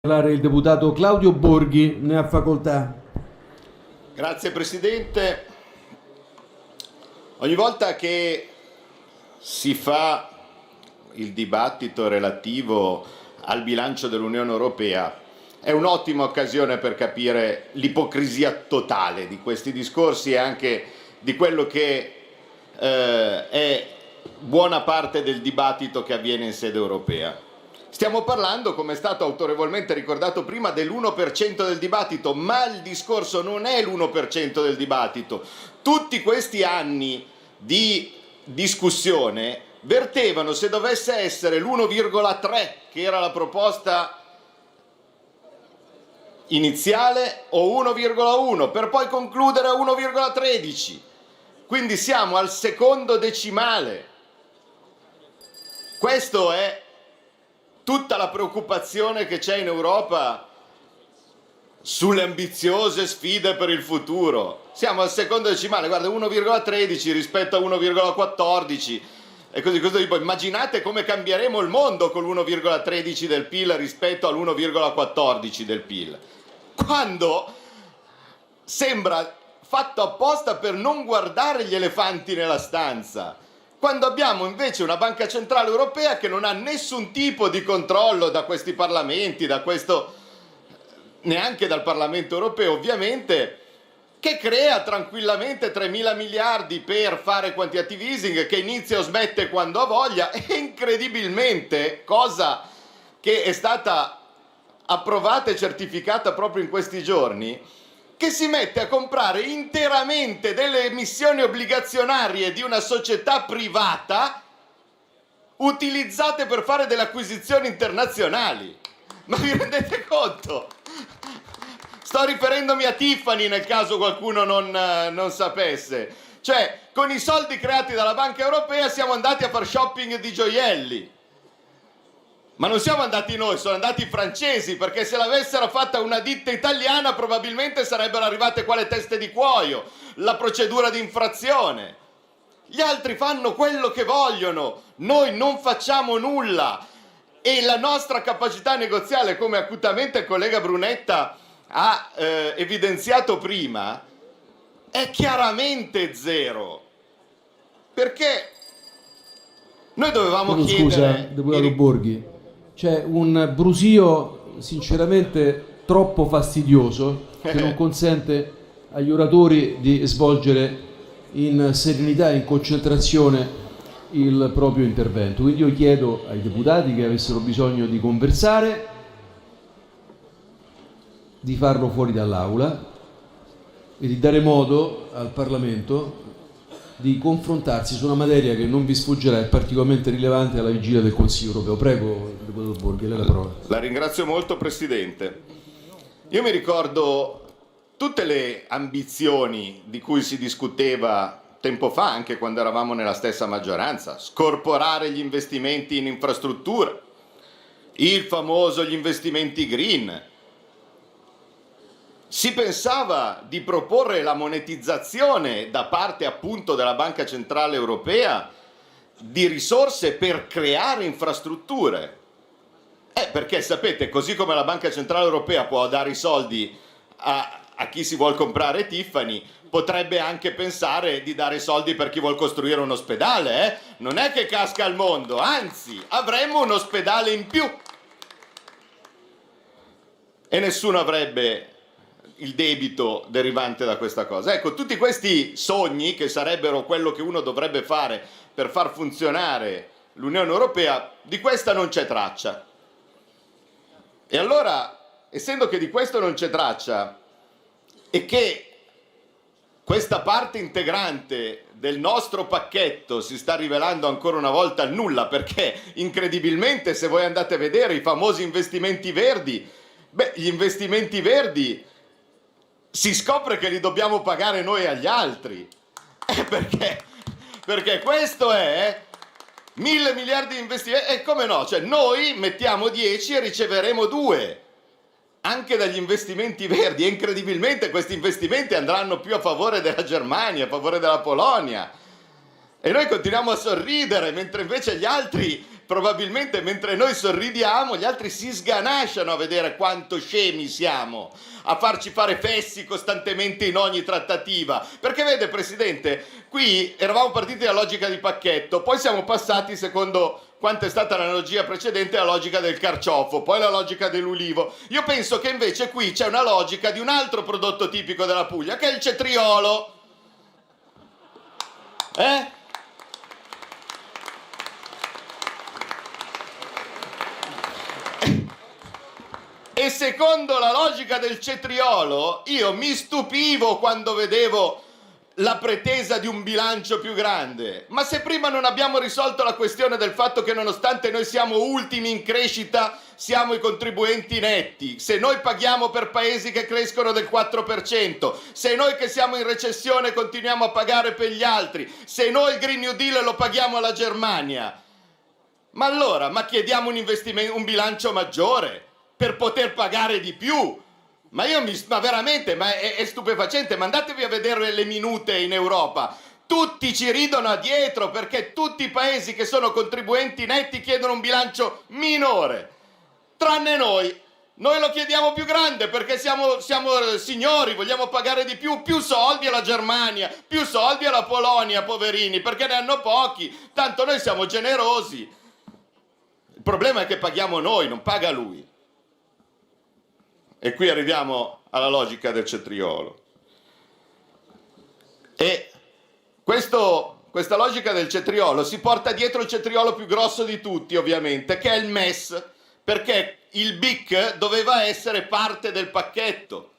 Parlare il deputato Claudio Borghi, ne ha facoltà. Grazie Presidente. Ogni volta che si fa il dibattito relativo al bilancio dell'Unione Europea è un'ottima occasione per capire l'ipocrisia totale di questi discorsi e anche di quello che è buona parte del dibattito che avviene in sede europea. Stiamo parlando, come è stato autorevolmente ricordato prima, dell'1% del dibattito, ma il discorso non è l'1% del dibattito. Tutti questi anni di discussione vertevano se dovesse essere l'1,3, che era la proposta iniziale, o 1,1, per poi concludere a 1,13. Quindi siamo al secondo decimale. Questo è tutta la preoccupazione che c'è in Europa sulle ambiziose sfide per il futuro. Siamo al secondo decimale, guarda, 1,13 rispetto a 1,14 e così tipo. Immaginate come cambieremo il mondo con l'1,13 del PIL rispetto all'1,14 del PIL. Quando sembra fatto apposta per non guardare gli elefanti nella stanza. Quando abbiamo invece una Banca Centrale Europea che non ha nessun tipo di controllo da questi parlamenti, neanche dal Parlamento Europeo ovviamente, che crea tranquillamente 3.000 miliardi per fare quantitative easing, che inizia o smette quando ha voglia, e incredibilmente, cosa che è stata approvata e certificata proprio in questi giorni, che si mette a comprare interamente delle emissioni obbligazionarie di una società privata utilizzate per fare delle acquisizioni internazionali. Ma vi rendete conto? Sto riferendomi a Tiffany nel caso qualcuno non sapesse. Cioè, con i soldi creati dalla Banca Europea siamo andati a far shopping di gioielli. Ma non siamo andati noi, sono andati i francesi, perché se l'avessero fatta una ditta italiana probabilmente sarebbero arrivate qua le teste di cuoio, la procedura di infrazione. Gli altri fanno quello che vogliono, noi non facciamo nulla e la nostra capacità negoziale, come acutamente il collega Brunetta ha evidenziato prima, è chiaramente zero. Perché noi dovevamo chiedere... Scusa, deputato Borghi. C'è un brusio sinceramente troppo fastidioso che non consente agli oratori di svolgere in serenità e in concentrazione il proprio intervento. Quindi io chiedo ai deputati che avessero bisogno di conversare di farlo fuori dall'aula e di dare modo al Parlamento di confrontarsi su una materia che non vi sfuggerà, è particolarmente rilevante alla vigilia del Consiglio europeo. Prego, deputato Borghi, lei la parola. La ringrazio molto, Presidente. Io mi ricordo tutte le ambizioni di cui si discuteva tempo fa, anche quando eravamo nella stessa maggioranza: scorporare gli investimenti in infrastruttura, il famoso gli investimenti green. Si pensava di proporre la monetizzazione da parte appunto della Banca Centrale Europea di risorse per creare infrastrutture. Perché sapete, così come la Banca Centrale Europea può dare i soldi a chi si vuol comprare Tiffany, potrebbe anche pensare di dare soldi per chi vuol costruire un ospedale. Non è che casca il mondo, anzi, avremmo un ospedale in più. E nessuno avrebbe il debito derivante da questa cosa. Ecco, tutti questi sogni, che sarebbero quello che uno dovrebbe fare per far funzionare l'Unione Europea, di questa non c'è traccia. E allora, essendo che di questo non c'è traccia e che questa parte integrante del nostro pacchetto si sta rivelando ancora una volta il nulla, perché incredibilmente, se voi andate a vedere i famosi investimenti verdi, gli investimenti verdi si scopre che li dobbiamo pagare noi agli altri. Perché questo è 1.000 miliardi di investimenti. E come no? Cioè, noi mettiamo 10 e riceveremo 2 anche dagli investimenti verdi, e incredibilmente questi investimenti andranno più a favore della Germania, a favore della Polonia. E noi continuiamo a sorridere, mentre invece gli altri probabilmente mentre noi sorridiamo, gli altri si sganasciano a vedere quanto scemi siamo, a farci fare fessi costantemente in ogni trattativa. Perché vede, Presidente, qui eravamo partiti dalla logica di pacchetto, poi siamo passati, secondo quanto è stata l'analogia precedente, alla logica del carciofo, poi la logica dell'ulivo. Io penso che invece qui c'è una logica di un altro prodotto tipico della Puglia, che è il cetriolo. E secondo la logica del cetriolo, io mi stupivo quando vedevo la pretesa di un bilancio più grande. Ma se prima non abbiamo risolto la questione del fatto che nonostante noi siamo ultimi in crescita, siamo i contribuenti netti, se noi paghiamo per paesi che crescono del 4%, se noi che siamo in recessione continuiamo a pagare per gli altri, se noi il Green New Deal lo paghiamo alla Germania, ma allora, chiediamo un bilancio maggiore per poter pagare di più. Ma veramente, è stupefacente. Mandatevi a vedere le minute in Europa. Tutti ci ridono dietro perché tutti i paesi che sono contribuenti netti chiedono un bilancio minore. Tranne noi. Noi lo chiediamo più grande perché siamo signori, vogliamo pagare di più. Più soldi alla Germania, più soldi alla Polonia, poverini, perché ne hanno pochi. Tanto noi siamo generosi. Il problema è che paghiamo noi, non paga lui. E qui arriviamo alla logica del cetriolo. E questa logica del cetriolo si porta dietro il cetriolo più grosso di tutti, ovviamente, che è il MES, perché il BIC doveva essere parte del pacchetto.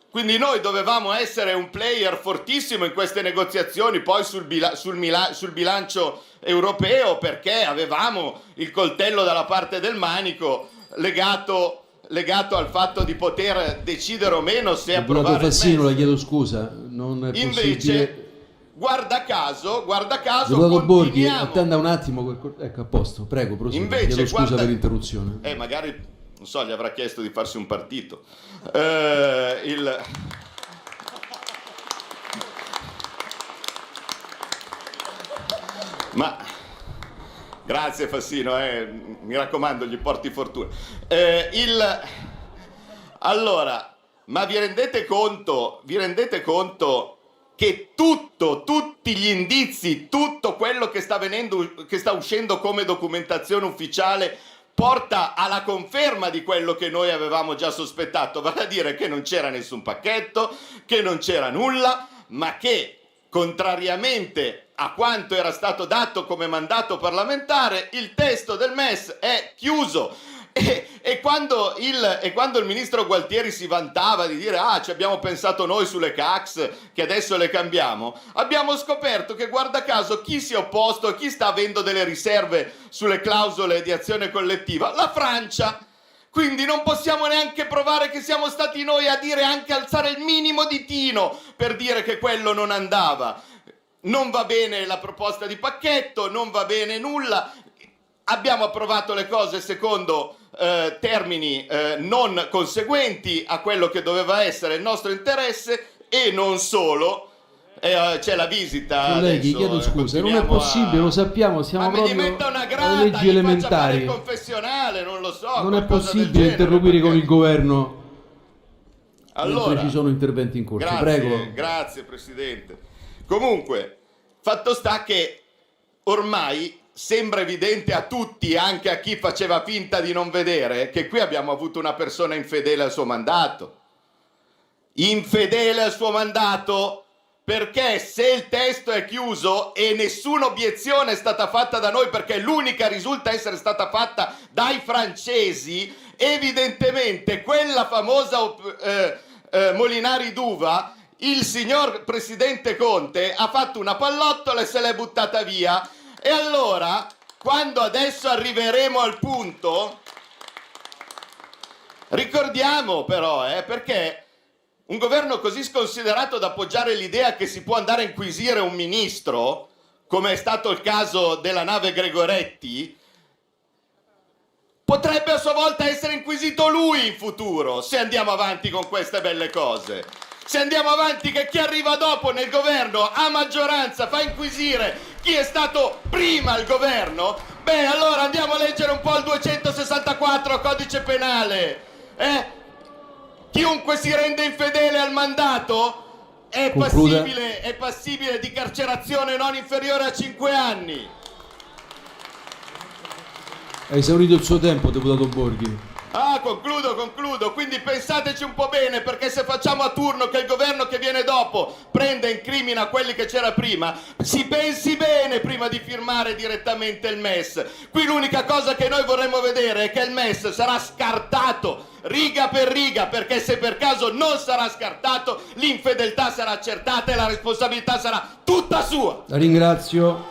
Quindi noi dovevamo essere un player fortissimo in queste negoziazioni, poi sul bilancio europeo, perché avevamo il coltello dalla parte del manico legato al fatto di poter decidere o meno se approvare Fassino, il MES. la chiedo scusa, non è Invece, possibile. guarda caso, Deputato Borghi, attenda un attimo, ecco, a posto, prego, prosegua. Invece, chiedo scusa per l'interruzione. Magari, non so, gli avrà chiesto di farsi un partito. Ma grazie Fassino, mi raccomando, gli porti fortuna. Allora, ma vi rendete conto che tutti gli indizi, tutto quello che sta uscendo come documentazione ufficiale porta alla conferma di quello che noi avevamo già sospettato, vale a dire che non c'era nessun pacchetto, che non c'era nulla, ma che contrariamente a quanto era stato dato come mandato parlamentare, il testo del MES è chiuso. E quando il ministro Gualtieri si vantava di dire ci abbiamo pensato noi sulle CACS che adesso le cambiamo, abbiamo scoperto che guarda caso chi si è opposto e chi sta avendo delle riserve sulle clausole di azione collettiva, la Francia. Quindi non possiamo neanche provare che siamo stati noi a dire, anche alzare il minimo ditino per dire che quello non andava. Non va bene la proposta di pacchetto, non va bene nulla. Abbiamo approvato le cose secondo termini non conseguenti a quello che doveva essere il nostro interesse, e non solo. C'è la visita. Colleghi, adesso, chiedo scusa, non è possibile, lo sappiamo, siamo proprio alle leggi elementari. Il confessionale, non lo so. Non è possibile interloquire con il governo mentre ci sono interventi in corso. Prego. Grazie Presidente. Comunque, fatto sta che ormai sembra evidente a tutti, anche a chi faceva finta di non vedere, che qui abbiamo avuto una persona infedele al suo mandato. Infedele al suo mandato, perché se il testo è chiuso e nessuna obiezione è stata fatta da noi, perché l'unica risulta essere stata fatta dai francesi, evidentemente quella famosa Molinari d'uva, il signor Presidente Conte ha fatto una pallottola e se l'è buttata via. E allora, quando adesso arriveremo al punto, ricordiamo però, perché un governo così sconsiderato da appoggiare l'idea che si può andare a inquisire un ministro, come è stato il caso della nave Gregoretti, potrebbe a sua volta essere inquisito lui in futuro, se andiamo avanti con queste belle cose. Se andiamo avanti, che chi arriva dopo nel governo a maggioranza fa inquisire chi è stato prima al governo? Beh, allora andiamo a leggere un po' il 264 codice penale. Chiunque si rende infedele al mandato è passibile di carcerazione non inferiore a 5 anni. Ha esaurito il suo tempo, deputato Borghi. Ah, concludo, quindi pensateci un po' bene, perché se facciamo a turno che il governo che viene dopo prenda e incrimina quelli che c'era prima, si pensi bene prima di firmare direttamente il MES. Qui l'unica cosa che noi vorremmo vedere è che il MES sarà scartato riga per riga, perché se per caso non sarà scartato, l'infedeltà sarà accertata e la responsabilità sarà tutta sua. La ringrazio.